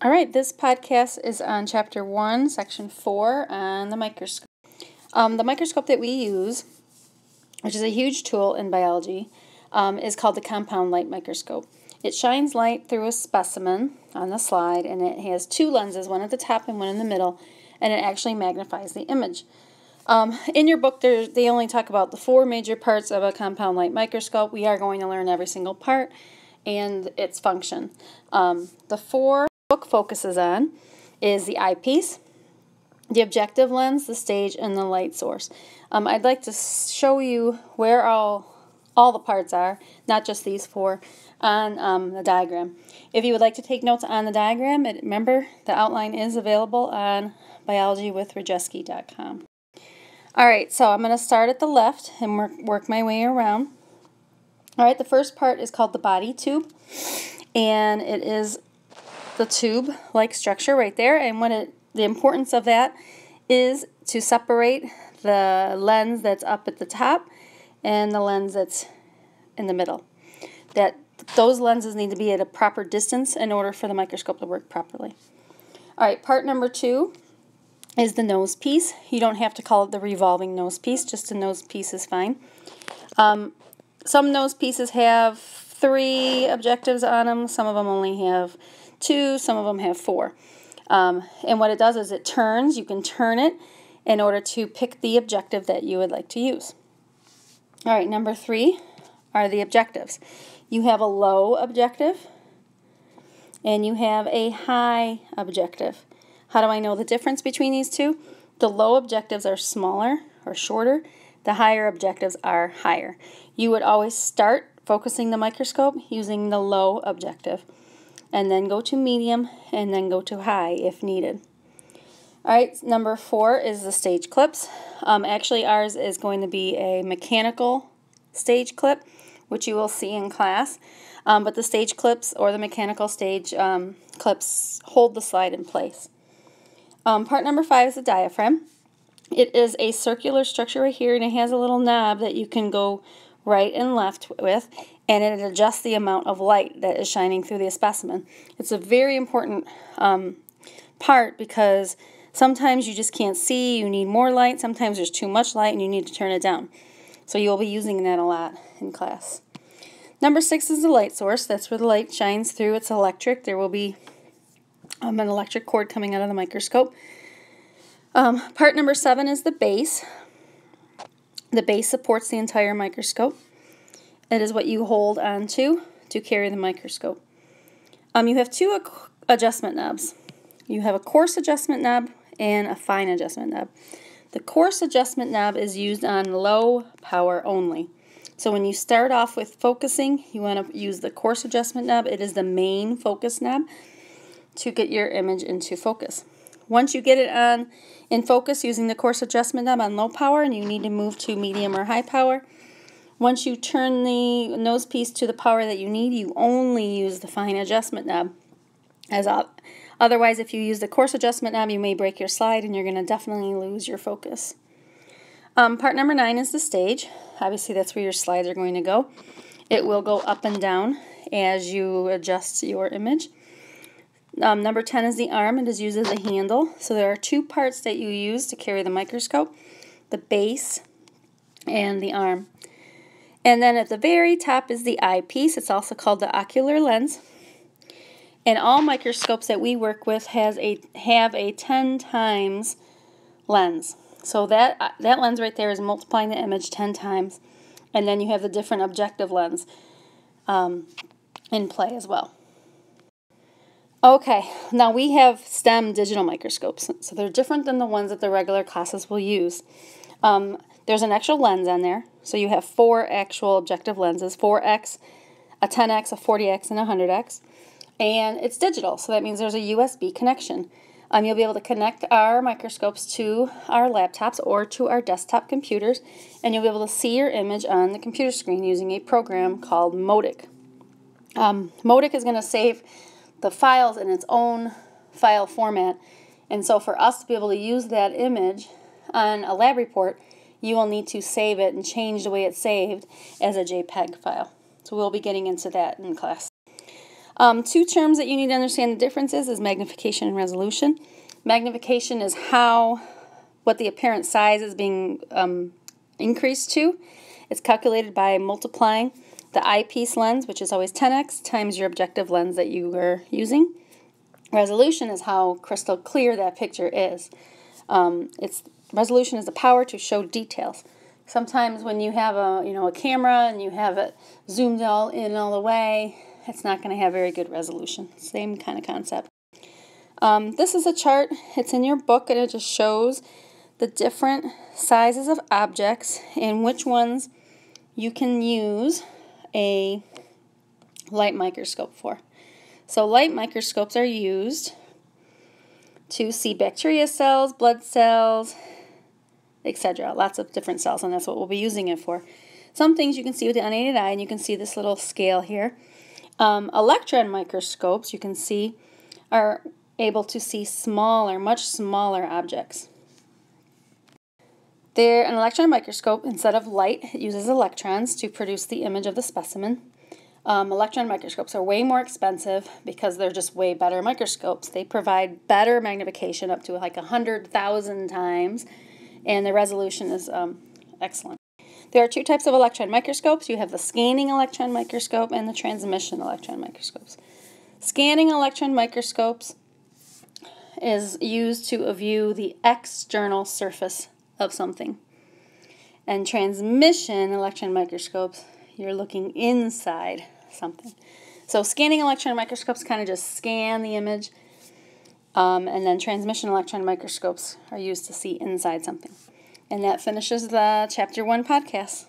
All right, this podcast is on Chapter 1, Section 4 on the microscope. The microscope that we use, which is a huge tool in biology, is called the compound light microscope. It shines light through a specimen on the slide, and it has two lenses, one at the top and one in the middle, and it actually magnifies the image. In your book, they only talk about the four major parts of a compound light microscope. We are going to learn every single part and its function. The four book focuses on is the eyepiece, the objective lens, the stage, and the light source. I'd like to show you where all the parts are, not just these four, on the diagram. If you would like to take notes on the diagram, remember the outline is available on biologywithrajeski.com. All right, so I'm going to start at the left and work my way around. All right, the first part is called the body tube, and it is the tube-like structure right there, and the importance of that is to separate the lens that's up at the top and the lens that's in the middle. Those lenses need to be at a proper distance in order for the microscope to work properly. All right, part number 2 is the nose piece. You don't have to call it the revolving nose piece, just a nose piece is fine. Some nose pieces have 3 objectives on them, some of them only have 2, some of them have 4. And what it does is it turns. You can turn it in order to pick the objective that you would like to use. All right, number 3 are the objectives. You have a low objective and you have a high objective. How do I know the difference between these two? The low objectives are smaller or shorter. The higher objectives are higher. You would always start focusing the microscope using the low objective, and then go to medium, and then go to high if needed. All right, number 4 is the stage clips. Actually, ours is going to be a mechanical stage clip, which you will see in class. But the stage clips or the mechanical stage clips hold the slide in place. Part number 5 is the diaphragm. It is a circular structure right here, and it has a little knob that you can go right and left with, and it adjusts the amount of light that is shining through the specimen. It's a very important part because sometimes you just can't see, you need more light, sometimes there's too much light and you need to turn it down. So you'll be using that a lot in class. Number 6 is the light source. That's where the light shines through. It's electric. There will be an electric cord coming out of the microscope. Part number 7 is the base. The base supports the entire microscope. It is what you hold onto to carry the microscope. You have 2 adjustment knobs. You have a coarse adjustment knob and a fine adjustment knob. The coarse adjustment knob is used on low power only. So when you start off with focusing, you want to use the coarse adjustment knob. It is the main focus knob to get your image into focus. Once you get it on in focus using the coarse adjustment knob on low power and you need to move to medium or high power, once you turn the nose piece to the power that you need, you only use the fine adjustment knob. Otherwise, if you use the coarse adjustment knob, you may break your slide and you're going to definitely lose your focus. Part number 9 is the stage. Obviously, that's where your slides are going to go. It will go up and down as you adjust your image. Number 10 is the arm. It is used as a handle. So there are 2 parts that you use to carry the microscope, the base and the arm. And then at the very top is the eyepiece. It's also called the ocular lens. And all microscopes that we work with have a 10 times lens. So that lens right there is multiplying the image 10 times. And then you have the different objective lens in play as well. Okay, now we have STEM digital microscopes. So they're different than the ones that the regular classes will use. There's an actual lens on there. So you have 4 actual objective lenses, 4x, a 10x, a 40x, and a 100x. And it's digital, so that means there's a USB connection. You'll be able to connect our microscopes to our laptops or to our desktop computers, and you'll be able to see your image on the computer screen using a program called Modic. Modic is going to save the files in its own file format, and so for us to be able to use that image on a lab report, you will need to save it and change the way it's saved as a JPEG file. So we'll be getting into that in class. Two terms that you need to understand the differences is magnification and resolution. Magnification is what the apparent size is being increased to. It's calculated by multiplying the eyepiece lens, which is always 10x, times your objective lens that you are using. Resolution is how crystal clear that picture is. Resolution is the power to show details. Sometimes when you have a camera and you have it zoomed all the way, it's not going to have very good resolution. Same kind of concept. This is a chart. It's in your book, and it just shows the different sizes of objects and which ones you can use a light microscope for. So light microscopes are used to see bacteria cells, blood cells, etc. Lots of different cells, and that's what we'll be using it for. Some things you can see with the unaided eye, and you can see this little scale here. Electron microscopes, you can see, are able to see smaller, much smaller objects. An electron microscope, instead of light, it uses electrons to produce the image of the specimen. Electron microscopes are way more expensive because they're just way better microscopes. They provide better magnification up to like 100,000 times, and the resolution is excellent. There are two types of electron microscopes. You have the scanning electron microscope and the transmission electron microscopes. Scanning electron microscopes is used to view the external surface of something. And transmission electron microscopes, you're looking inside something. So scanning electron microscopes kind of just scan the image, and then transmission electron microscopes are used to see inside something. And that finishes the Chapter 1 podcast.